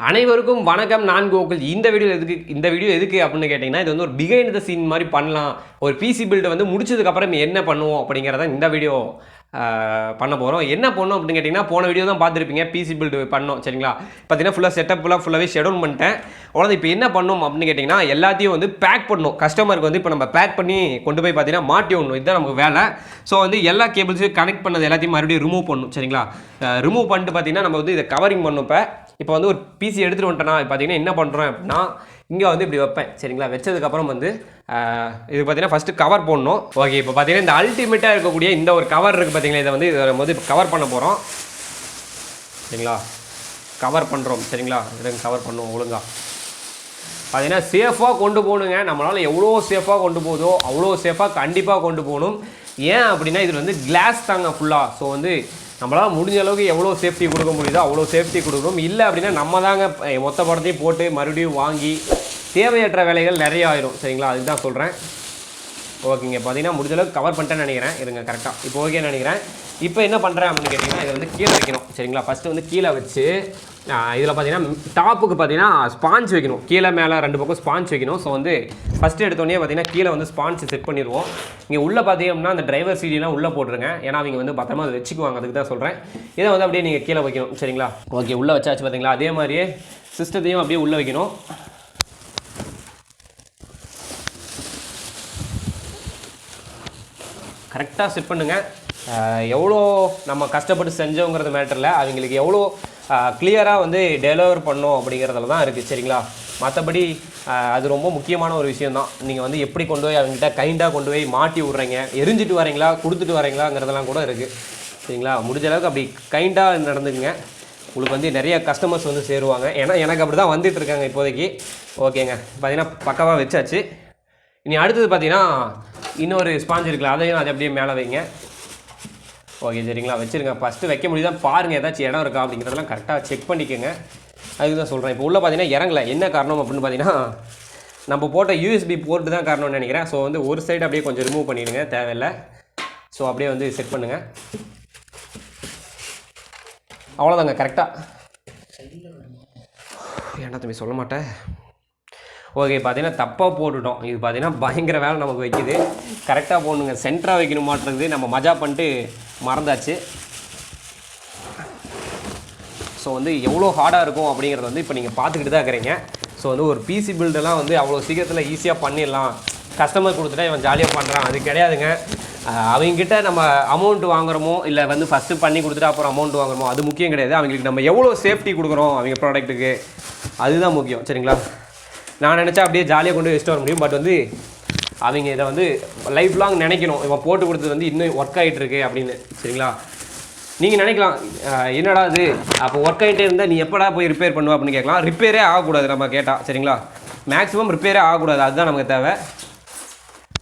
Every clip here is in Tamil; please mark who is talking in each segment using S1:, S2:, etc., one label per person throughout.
S1: அனைவருக்கும் வணக்கம். நான் கோகுல். இந்த வீடியோ எதுக்கு அப்படின்னு கேட்டிங்கன்னா, இது வந்து ஒரு பிஹைண்ட் த சீன் மாதிரி பண்ணலாம். ஒரு பிசி பில்ட் வந்து முடிச்சதுக்கப்புறம் என்ன பண்ணுவோம் அப்படிங்கிறத இந்த வீடியோ பண்ண போகிறோம். என்ன பண்ணோம் அப்படின்னு கேட்டிங்கன்னா, போன வீடியோ தான் பார்த்துருப்பீங்க. பிசி பில்டு பண்ணோம் சரிங்களா. பார்த்தீங்கன்னா ஃபுல்லாக செட்டப்லாம் ஃபுல்லாகவே ஷெடியூல் பண்ணிட்டேன். அவ்வளோதான். இப்போ என்ன பண்ணோம் அப்படின்னு கேட்டிங்கன்னா, எல்லாத்தையும் வந்து பேக் பண்ணணும். கஸ்டமருக்கு வந்து இப்போ நம்ம பேக் பண்ணி கொண்டு போய் பார்த்தீங்கன்னா மாட்டி விடணும். இதுதான் நமக்கு வேலை. ஸோ வந்து எல்லா கேபிள்ஸையும் கனெக்ட் பண்ணது எல்லாத்தையும் மறுபடியும் ரிமூவ் பண்ணணும் சரிங்களா. ரிமூவ் பண்ணிட்டு பார்த்தீங்கன்னா நம்ம வந்து இதை கவரிங் பண்ணணும். இப்போ வந்து ஒரு பிசி எடுத்துகிட்டு வந்துட்டேன்னா பார்த்தீங்கன்னா என்ன பண்ணுறேன் அப்படின்னா, இங்கே வந்து இப்படி வைப்பேன் சரிங்களா. வச்சதுக்கப்புறம் வந்து இது பார்த்தீங்கன்னா ஃபஸ்ட்டு கவர் போடணும். ஓகே, இப்போ பார்த்தீங்கன்னா இந்த அல்டிமேட்டாக இருக்கக்கூடிய இந்த ஒரு கவர் இருக்குது பார்த்தீங்களா. இதை வந்து இப்போ கவர் பண்ண போகிறோம் சரிங்களா. கவர் பண்ணுறோம் சரிங்களா. இதை கவர் பண்ணுவோம் ஒழுங்காக. பார்த்தீங்கன்னா சேஃபாக கொண்டு போகணுங்க. நம்மளால் எவ்வளோ சேஃபாக கொண்டு போதோ அவ்வளோ சேஃபாக கண்டிப்பாக கொண்டு போகணும். ஏன் அப்படின்னா இது வந்து கிளாஸ் தாங்க ஃபுல்லாக. ஸோ வந்து நம்மளால் முடிஞ்ச அளவுக்கு எவ்வளோ சேஃப்டி கொடுக்க முடியுதோ அவ்வளோ சேஃப்டி கொடுக்கணும். இல்லை அப்படின்னா நம்ம தாங்க மொத்த படத்தையும் போட்டு மறுபடியும் வாங்கி தேவையற்ற வேலைகள் நிறைய ஆயிரும் சரிங்களா. அதுக்கு தான் சொல்கிறேன். ஓகேங்க, பார்த்தீங்கன்னா முடிஞ்ச அளவுக்கு கவர் பண்ணிட்டேன்னு நினைக்கிறேன். இருங்க கரெக்டாக இப்போ ஓகேன்னு நினைக்கிறேன். இப்போ என்ன பண்ணுறேன் அப்படின்னு கேட்டிங்கன்னா, இதை வந்து கீழே வைக்கணும் சரிங்களா. ஃபஸ்ட்டு வந்து கீழே வச்சு இதில் பார்த்தீங்கன்னா டாப்புக்கு பார்த்தீங்கன்னா ஸ்பாஞ்ச் வைக்கணும். கீழே மேலே ரெண்டு பக்கம் ஸ்பாஞ்ச் வைக்கணும். ஸோ வந்து ஃபஸ்ட்டு எடுத்தோடனே பார்த்தீங்கன்னா கீழே வந்து ஸ்பாஞ்ச் செட் பண்ணிடுவோம். இங்கே உள்ளே பார்த்தீங்கன்னா அந்த டிரைவர் சீடிலாம் உள்ளே போட்டுருங்க. ஏன்னா அவங்க வந்து பத்திரமா அதை வச்சுக்குவாங்க. அதுக்கு தான் சொல்கிறேன். இதை வந்து அப்படியே நீங்கள் கீழே வைக்கணும் சரிங்களா. ஓகே, உள்ளே வச்சாச்சு பார்த்தீங்களா. அதே மாதிரியே சிஸ்டத்தையும் அப்படியே உள்ளே வைக்கணும். கரெக்டாக செட் பண்ணுங்கள். எவ்வளோ நம்ம கஷ்டப்பட்டு செஞ்சோங்கிறது மேட்டரில் அவங்களுக்கு எவ்வளோ கிளியராக வந்து டெலிவர் பண்ணோம் அப்படிங்கிறதுல தான் இருக்குது சரிங்களா. மற்றபடி அது ரொம்ப முக்கியமான ஒரு விஷயந்தான். நீங்கள் வந்து எப்படி கொண்டு போய் அவங்ககிட்ட கைண்டாக கொண்டு போய் மாட்டி விட்றீங்க, எரிஞ்சிட்டு வரீங்களா கொடுத்துட்டு வரீங்களாங்கிறதெல்லாம் கூட இருக்குது சரிங்களா. முடிஞ்ச அளவுக்கு அப்படி கைண்டாக நடந்துக்குங்க. உங்களுக்கு வந்து நிறைய கஸ்டமர்ஸ் வந்து சேருவாங்க. ஏன்னா எனக்கு அப்படி தான் வந்துட்டுருக்காங்க இப்போதைக்கு. ஓகேங்க, பார்த்தீங்கன்னா பக்காவாக வச்சாச்சு. இனி அடுத்தது பார்த்தீங்கன்னா இன்னொரு ஸ்பாஞ்ச் இருக்குல்ல, அதையும் அதை அப்படியே மேலே வைங்க. ஓகே சரிங்களா, வச்சுருங்க. ஃபஸ்ட்டு வைக்க முடியுதான் பாருங்கள், ஏதாச்சும் இடம் இருக்கா அப்படிங்கிறதெல்லாம் கரெக்டாக செக் பண்ணிக்கோங்க. அதுக்கு தான் சொல்கிறேன். இப்போ உள்ளே பார்த்தீங்கன்னா இறங்கலை. என்ன காரணம் அப்படின்னு பார்த்தீங்கன்னா, நம்ம போட்ட யூஎஸ்பி போர்ட்டு தான் காரணம்னு நினைக்கிறேன். ஸோ வந்து ஒரு சைடு அப்படியே கொஞ்சம் ரிமூவ் பண்ணிடுங்க, தேவையில்லை. ஸோ அப்படியே வந்து செட் பண்ணுங்கள். அவ்வளோதாங்க, கரெக்டாக. ஏன்னா தம்பி சொல்ல மாட்டேன். ஓகே, பார்த்தீங்கன்னா தப்பாக போட்டுட்டோம். இது பார்த்தீங்கன்னா பயங்கர வேலை நமக்கு வைக்கிது. கரெக்டாக போடணுங்க. சென்டராக வைக்கணும் மாட்டுறது நம்ம மஜா பண்ணிட்டு மறந்தாச்சு. ஸோ வந்து எவ்வளோ ஹார்டாக இருக்கும் அப்படிங்கிறத வந்து இப்போ நீங்கள் பார்த்துக்கிட்டு தான் இருக்கிறீங்க. ஸோ வந்து ஒரு பிசி பில்டெல்லாம் வந்து அவ்வளோ சீக்கிரத்தில் ஈஸியாக பண்ணிடலாம். கஸ்டமர் கொடுத்துட்டா இவன் ஜாலியாக பண்ணுறான், அது கிடையாதுங்க. அவங்ககிட்ட நம்ம அமௌண்ட் வாங்குகிறோமோ இல்லை வந்து ஃபஸ்ட்டு பண்ணி கொடுத்துட்டு அப்புறம் அமௌண்ட் வாங்குறோமோ அது முக்கியம் கிடையாது. அவங்களுக்கு நம்ம எவ்வளோ சேஃப்டி கொடுக்குறோம் அவங்க ப்ராடக்ட்டுக்கு, அதுதான் முக்கியம் சரிங்களா. நான் நினச்சா அப்படியே ஜாலியாக கொண்டு போய் வச்சுட்டு வர முடியும். பட் வந்து அவங்க இதை வந்து லைஃப் லாங் நினைக்கணும். இவன் போட்டு கொடுத்தது வந்து இன்னும் ஒர்க் ஆகிட்டுருக்கு அப்படின்னு சரிங்களா. நீங்கள் நினைக்கலாம் என்னடா இது அப்போ ஒர்க் ஆகிட்டே இருந்தால் நீ எப்படா போய் ரிப்பேர் பண்ணுவா அப்படின்னு கேட்கலாம். ரிப்பேரே ஆகக்கூடாது நம்ம கேட்டால் சரிங்களா. மேக்ஸிமம் ரிப்பேரே ஆகக்கூடாது, அதுதான் நமக்கு தேவை.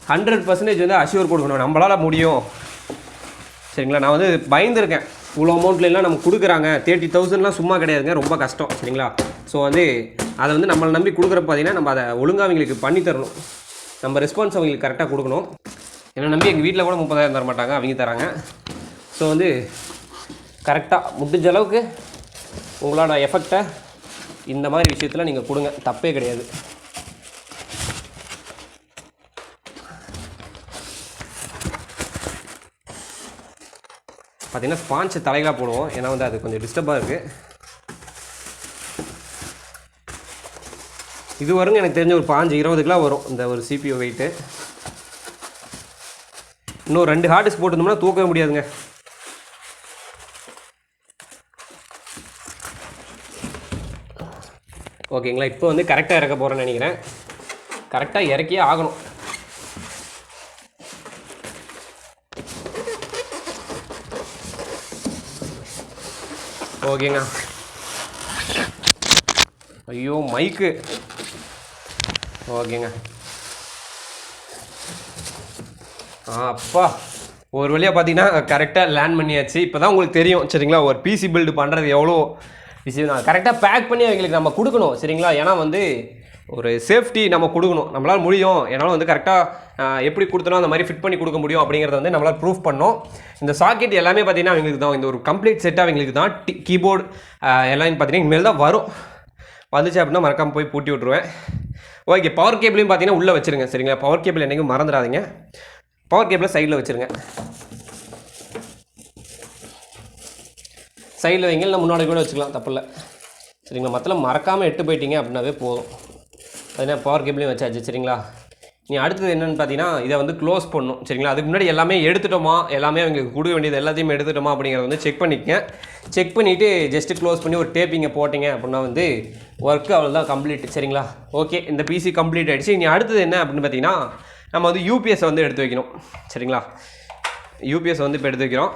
S1: 100% வந்து அஷ்யூர் கொடுக்கணும், நம்மளால் முடியும் சரிங்களா. நான் வந்து பயந்துருக்கேன். இவ்வளோ அமௌண்ட்லாம் நம்ம கொடுக்குறாங்க. 30,000லாம் சும்மா கிடையாதுங்க, ரொம்ப கஷ்டம் சரிங்களா. ஸோ வந்து அதை வந்து நம்மளை நம்பி கொடுக்குறப்ப பார்த்தீங்கன்னா நம்ம அதை ஒழுங்காக அவங்களுக்கு பண்ணித்தரணும். நம்ம ரெஸ்பான்ஸ் அவங்களுக்கு கரெக்டாக கொடுக்கணும். என்னை நம்பி எங்கள் வீட்டில் கூட 30,000 தர மாட்டாங்க, அவங்க தராங்க. ஸோ வந்து கரெக்டாக முடிஞ்ச அளவுக்கு உங்களோட எஃபெக்டை இந்த மாதிரி விஷயத்தில் நீங்கள் கொடுங்க, தப்பே கிடையாது. பார்த்தீங்கன்னா ஸ்பான்ச் தலைகளாக போடுவோம். ஏன்னா வந்து அது கொஞ்சம் டிஸ்டர்பாக இருக்குது. இது வருங்க எனக்கு தெரிஞ்ச ஒரு 15-20 கிலோ வரும் இந்த ஒரு CPU வெயிட்டு. இன்னும் 2 ஹார்ட் டிஸ்க் போட்டுருந்தோம்னா தூக்கவே முடியாதுங்க. ஓகேங்களா, இப்போ வந்து கரெக்டாக இறக்க போகிறேன்னு நினைக்கிறேன். கரெக்டாக இறக்கியே ஆகணும். ஓகேங்க. ஐயோ மைக்கு. ஓகேங்க. அப்பா ஒரு வழியாக பார்த்தீங்கன்னா கரெக்டாக லேண்ட் பண்ணியாச்சு. இப்போ தான் உங்களுக்கு தெரியும் சரிங்களா ஒரு பிசி பில்டு பண்ணுறது எவ்வளோ விஷயம். நான் கரெக்டாக பேக் பண்ணி அவங்களுக்கு நம்ம கொடுக்கணும் சரிங்களா. ஏன்னா வந்து ஒரு சேஃப்டி நம்ம கொடுக்கணும். நம்மளால் முடியும், என்னால் வந்து கரெக்டாக எப்படி கொடுத்தனோ அந்த மாதிரி ஃபிட் பண்ணி கொடுக்க முடியும் அப்படிங்கிறத வந்து நம்மளால் ப்ரூஃப் பண்ணோம். இந்த சாக்கெட் எல்லாமே பார்த்தீங்கன்னா அவங்களுக்கு தான், இந்த ஒரு கம்ப்ளீட் செட் அவங்களுக்கு தான். கீபோர்டு எல்லாம் பார்த்தீங்கன்னா இனிமேல் தான் வரும். வந்துச்சு அப்படின்னா மறக்காமல் போய் பூட்டி விட்ருவேன். ஓகே, பவர் கேபிளையும் பார்த்தீங்கன்னா உள்ளே வச்சுருங்க சரிங்களா. பவர் கேபிள் என்றைக்கும் மறந்துடாதீங்க. பவர் கேபிளை சைடில் வச்சுருங்க. சைடில் வைங்க, இல்லை முன்னாடி கூட வச்சுக்கலாம், தப்பில்லை சரிங்களா. மற்றெல்லாம் மறக்காமல் எட்டு போயிட்டீங்க அப்படின்னாவே போதும். அதனால் பவர் கேபிளையும் வச்சாச்சு சரிங்களா. நீ அடுத்தது என்னென்னு பார்த்தீங்கன்னா இதை வந்து க்ளோஸ் பண்ணணும் சரிங்களா. அதுக்கு முன்னாடி எல்லாமே எடுத்துட்டோமா, எல்லாமே அவங்களுக்கு கொடுக்க வேண்டியது எல்லாத்தையுமே எடுத்துட்டோமா அப்படிங்கிறத வந்து செக் பண்ணிக்கங்க. செக் பண்ணிவிட்டு ஜஸ்ட்டு க்ளோஸ் பண்ணி ஒரு டேப்பிங்கை போட்டிங்க அப்படின்னா வந்து ஒர்க்கு அவ்வளோதான் கம்ப்ளீட் சரிங்களா. ஓகே, இந்த பிசி கம்ப்ளீட் ஆகிடுச்சு. இனி அடுத்தது என்ன அப்படின்னு பார்த்தீங்கன்னா நம்ம வந்து யூபிஎஸ் வந்து எடுத்து வைக்கணும் சரிங்களா. யூபிஎஸ் வந்து இப்போ எடுத்து வைக்கிறோம்.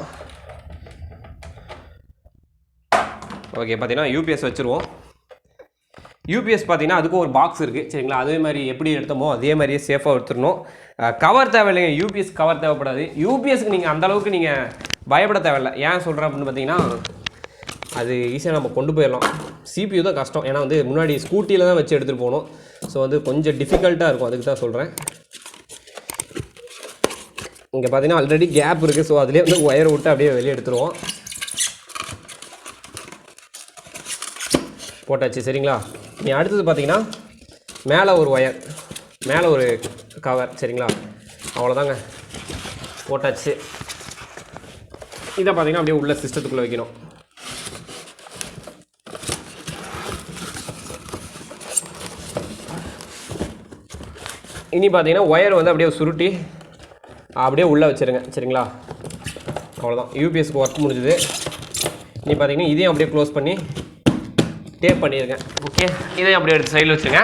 S1: ஓகே, பார்த்தீங்கன்னா யூபிஎஸ் வச்சுருவோம். யூபிஎஸ் பார்த்தீங்கன்னா அதுக்கும் ஒரு பாக்ஸ் இருக்குது சரிங்களா. அதே மாதிரி எப்படி எடுத்தோமோ அதே மாதிரியே சேஃபாக எடுத்துடணும். கவர் தேவையில்லைங்க, யூபிஎஸ் கவர் தேவைப்படாது. யூபிஎஸ்க்கு நீங்கள் அந்தளவுக்கு நீங்கள் பயப்பட தேவையில்லை. ஏன் சொல்கிறேன் அப்படின்னு பார்த்தீங்கன்னா அது ஈஸியாக நம்ம கொண்டு போயிடலாம். சிபியூ தான் கஷ்டம், ஏன்னா வந்து முன்னாடி ஸ்கூட்டியில் தான் வச்சு எடுத்துகிட்டு போகணும். ஸோ வந்து கொஞ்சம் டிஃபிகல்ட்டாக இருக்கும், அதுக்கு தான் சொல்கிறேன். இங்கே பார்த்தீங்கன்னா ஆல்ரெடி கேப் இருக்குது. ஸோ அதிலே வந்து ஒயரை விட்டு அப்படியே வெளியே எடுத்துருவோம். போட்டாச்சு சரிங்களா. நீ அடுத்தது பார்த்தீங்கன்னா மேலே ஒரு ஒயர், மேலே ஒரு கவர் சரிங்களா. அவ்வளோதாங்க, போட்டாச்சு. இதை பார்த்தீங்கன்னா அப்படியே உள்ள சிஸ்டத்துக்குள்ளே வைக்கணும். இனி பார்த்தீங்கன்னா ஒயர் வந்து அப்படியே சுருட்டி அப்படியே உள்ளே வச்சுருங்க சரிங்களா. அவ்வளோதான், யூபிஎஸ்க்கு ஒர்க் முடிஞ்சுது. இனி பார்த்தீங்கன்னா இதையும் அப்படியே க்ளோஸ் பண்ணி டேப் பண்ணிடுங்க. ஓகே, இதையும் அப்படியே எடுத்து சைடில் வச்சுருங்க.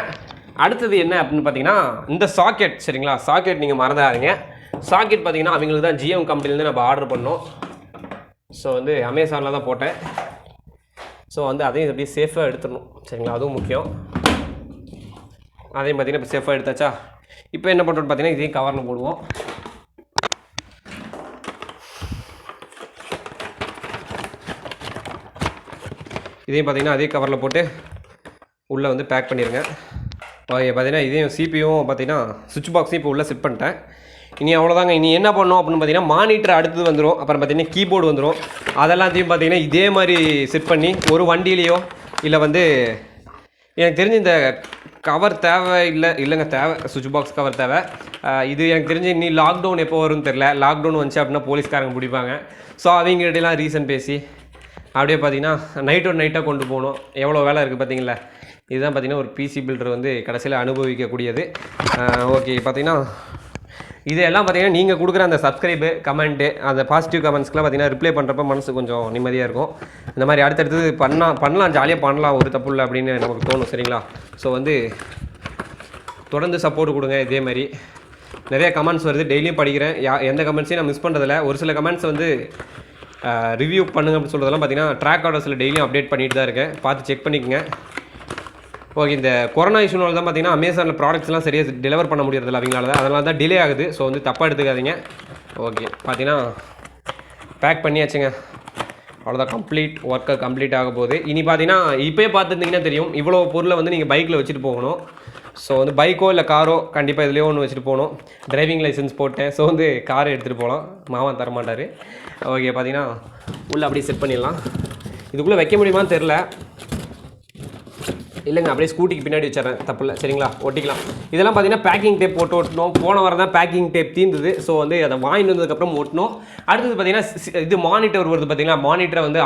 S1: அடுத்தது என்ன அப்படின்னு பார்த்தீங்கன்னா இந்த சாக்கெட் சரிங்களா. சாக்கெட் நீங்கள் மறந்துடாதீங்க. சாக்கெட் பார்த்தீங்கன்னா அவங்களுக்கு தான் ஜிஎம் கம்பெனிலேருந்து நம்ம ஆர்டர் பண்ணோம். ஸோ வந்து அமேசானில் தான் போட்டேன். ஸோ வந்து அதையும் அப்படியே சேஃபாக எடுத்துடணும் சரிங்களா, அதுவும் முக்கியம். அதையும் பார்த்தீங்கன்னா இப்போ சேஃபாக எடுத்தாச்சா. இப்போ என்ன பண்ணுறோன்னு பார்த்தீங்கன்னா இதையும் கவரில் போடுவோம். இதையும் பார்த்தீங்கன்னா அதே கவரில் போட்டு உள்ளே வந்து பேக் பண்ணிடுங்க. ஓகே, பார்த்தீங்கன்னா இதையும் சிபியும் பார்த்தீங்கன்னா சுவிட்ச் பாக்ஸையும் இப்போ உள்ளே செட் பண்ணிட்டேன். இனி அவ்வளோதாங்க. இனி என்ன பண்ணோம் அப்படின்னு பார்த்தீங்கன்னா மானிட்டர் அடுத்தது வந்துடும். அப்புறம் பார்த்தீங்கன்னா கீபோர்டு வந்துடும். அதெல்லாத்தையும் பார்த்தீங்கன்னா இதே மாதிரி செட் பண்ணி ஒரு வண்டியிலையோ இல்லை வந்து எனக்கு தெரிஞ்சு இந்த கவர் தேவை இல்லைங்க தேவை, சுவிட்ச் பாக்ஸ் கவர் தேவை. இது எனக்கு தெரிஞ்சு இன்னி லாக்டவுன் எப்போ வரும்னு தெரில. லாக்டவுன் வந்துச்சு அப்படின்னா போலீஸ்காரங்க பிடிப்பாங்க. ஸோ அவங்ககிட்டலாம் ரீசன் பேசி அப்படியே பார்த்தீங்கன்னா நைட்டாக கொண்டு போகணும். எவ்வளோ வேலை இருக்குது பார்த்தீங்களா. இதுதான் பார்த்தீங்கன்னா ஒரு பிசி பில்டர் வந்து கடைசியில் அனுபவிக்கக்கூடியது. ஓகே, பார்த்தீங்கன்னா இதெல்லாம் பார்த்தீங்கன்னா நீங்கள் கொடுக்குற அந்த சப்ஸ்கிரைபு கமெண்ட்டு அந்த பாசிட்டிவ் கமெண்ட்ஸ்க்குலாம் பார்த்தீங்கன்னா ரிப்ளை பண்ணுறப்ப மனசு கொஞ்சம் நிம்மதியாக இருக்கும். இந்த மாதிரி அடுத்தடுத்தது பண்ணலாம் ஜாலியாக பண்ணலாம், ஒரு தப்பு இல்லை அப்படின்னு நமக்கு தோணும் சரிங்களா. ஸோ வந்து தொடர்ந்து சப்போர்ட் கொடுங்க. இதே மாதிரி நிறைய கமெண்ட்ஸ் வருது, டெய்லியும் படிக்கிறேன். எந்த கமெண்ட்ஸையும் நான் மிஸ் பண்ணுறதில்ல. ஒரு சில கமெண்ட்ஸ் வந்து ரிவ்யூ பண்ணுங்க அப்படின்னு சொல்கிறதெல்லாம் பார்த்தீங்கன்னா ட்ராக் ஆர்டர்ஸில் டெய்லியும் அப்டேட் பண்ணிட்டு தான் இருக்கேன், பார்த்து செக் பண்ணிக்கோங்க. ஓகே, இந்த கொரோனா இஷ்யூனால தான் பார்த்தீங்கன்னா அமேசானில் ப்ராடக்ட்ஸ்லாம் சரியாக டெலிவர் பண்ண முடியறதில்ல அவங்களால தான், அதனால தான் டிலே ஆகுது. ஸோ வந்து தப்பாக எடுத்துக்காதீங்க. ஓகே, பார்த்தீங்கன்னா பேக் பண்ணியாச்சுங்க. அவ்வளோதான், ஒர்க்கை கம்ப்ளீட் ஆக போகுது. இனி பார்த்தீங்கன்னா இப்போயே பார்த்துருந்தீங்கன்னா தெரியும், இவ்வளோ பொருளை வந்து நீங்கள் பைக்கில் வச்சுட்டு போகணும். ஸோ வந்து பைக்கோ இல்லை காரோ கண்டிப்பாக இதுலேயோ ஒன்று வச்சுட்டு போகணும். டிரைவிங் லைசன்ஸ் போட்டேன். ஸோ வந்து காரை எடுத்துகிட்டு போகலாம், மாமா தரமாட்டார். ஓகே, பார்த்தீங்கன்னா உள்ளே அப்படியே செட் பண்ணிடலாம். இதுக்குள்ளே வைக்க முடியுமான்னு தெரில. இல்லைங்க, அப்படியே ஸ்கூட்டிக்கு பின்னாடி வச்சிடறேன், தப்பு இல்லை சரிங்களா, ஒட்டிக்கலாம். இதெல்லாம் பார்த்தீங்கன்னா பேக்கிங் டேப் போட்டு ஒட்டணும். போன வாரம் தான் பேக்கிங் டேப் தீர்ந்தது. ஸோ வந்து அதை வாங்கிட்டு வந்ததுக்கப்புறம் ஒட்டணும். அடுத்தது பார்த்தீங்கன்னா இது மானிட்டர் வருது பார்த்தீங்கன்னா, மானிட்டரை வந்து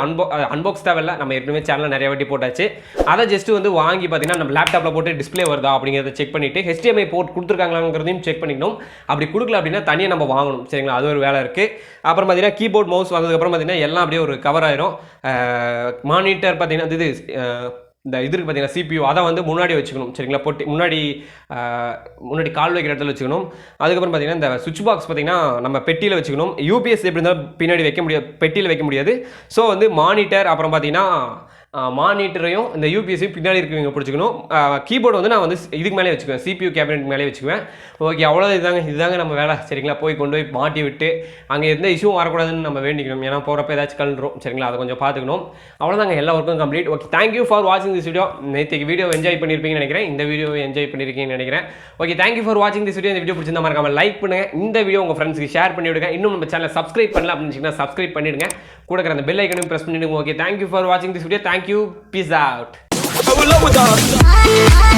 S1: அன்பாக்ஸ் தேவையில்லை, நம்ம ஏற்கனவே சேனலில் நிறைய வாட்டி போட்டாச்சு. அதை ஜஸ்ட்டு வந்து வாங்கி பார்த்தீங்கன்னா நம்ம லேப்டாப்பில் போட்டு டிஸ்பிளே வருதா அப்படிங்கிறத செக் பண்ணிவிட்டு HDMI போர்ட் கொடுத்துருக்காங்களாங்கிறதையும் செக் பண்ணிக்கணும். அப்படி கொடுக்கல அப்படின்னா தனியாக நம்ம வாங்கணும் சரிங்களா, அது ஒரு வேலை இருக்குது. அப்புறம் பார்த்தீங்கன்னா கீபோர்ட் மவுஸ் வந்ததுக்கப்புறம் பார்த்தீங்கன்னா எல்லாம் அப்படியே ஒரு கவர் ஆயிரும். மானிட்டர் பார்த்தீங்கன்னா இது இந்த இதுக்கு பார்த்தீங்கன்னா CPU அதை வந்து முன்னாடி வச்சுக்கணும் சரிங்களா, முன்னாடி கால் வைக்கிற இடத்துல வச்சுக்கணும். அதுக்கப்புறம் பார்த்தீங்கன்னா இந்த சுவிட்ச் பாக்ஸ் பார்த்தீங்கன்னா நம்ம பெட்டியில் வச்சுக்கணும். யூபிஎஸ் எப்படி இருந்தாலும் பின்னாடி வைக்க முடியாது, பெட்டியில் வைக்க முடியாது. ஸோ வந்து மானிட்டர் அப்புறம் பார்த்தீங்கன்னா மானிட்டரையும் இந்த யூபிஎஸ்ஸையும் பின்னாடி இருக்கவங்க பிடிச்சிக்கணும். கீபோர்டு வந்து நான் வந்து இதுக்கு மேலே வச்சுக்குவேன், CPU கேபினெட் மேலே வச்சுக்குவேன். ஓகே, அவ்வளோ இதுதாங்க நம்ம வேலை சரிங்களா. போய் கொண்டு போய் மாட்டி விட்டு அங்கே எந்த இஷ்யூவும் வரக்கூடாதுன்னு நம்ம வேண்டிக்கணும். ஏன்னா போகிறப்ப ஏதாச்சும் கலந்துரும் சரிங்களா, அதை கொஞ்சம் பார்த்துக்கணும். அவ்வளோதாங்க, எல்லா ஒர்க்கும் கம்ப்ளீட். ஓகே, தேங்க்யூ ஃபார் வாட்சிங் திஸ் வீடியோ. நேற்றுக்கு வீடியோ என்ஜாய் பண்ணியிருப்பீங்கன்னு நினைக்கிறேன், இந்த வீடியோ என்ஜாய் பண்ணியிருக்கீங்கன்னு நினைக்கிறேன். ஓகே, தேங்க்யூ ஃபார் வாட்சிங் திஸ் வீடியோ. இந்த வீடியோ பிடிச்சிருந்தா மறக்காம லைக் பண்ணுங்கள், இந்த வீடியோ உங்கள் ஃப்ரெண்ட்ஸ்க்கு ஷேர் பண்ணி விடுங்க. இன்னும் நம்ம சேனலை சப்ஸ்கிரைப் பண்ணல அப்படின்னு சப்ஸ்கிரைப் பண்ணிடுங்க, கூட அந்த பெல் ஐக்கனையும் ப்ரெஸ் பண்ணிடுங்க. ஓகே, தேங்க்யூ ஃபார் வாட்சிங் this video. Thank you, peace out.
S2: love, love, love.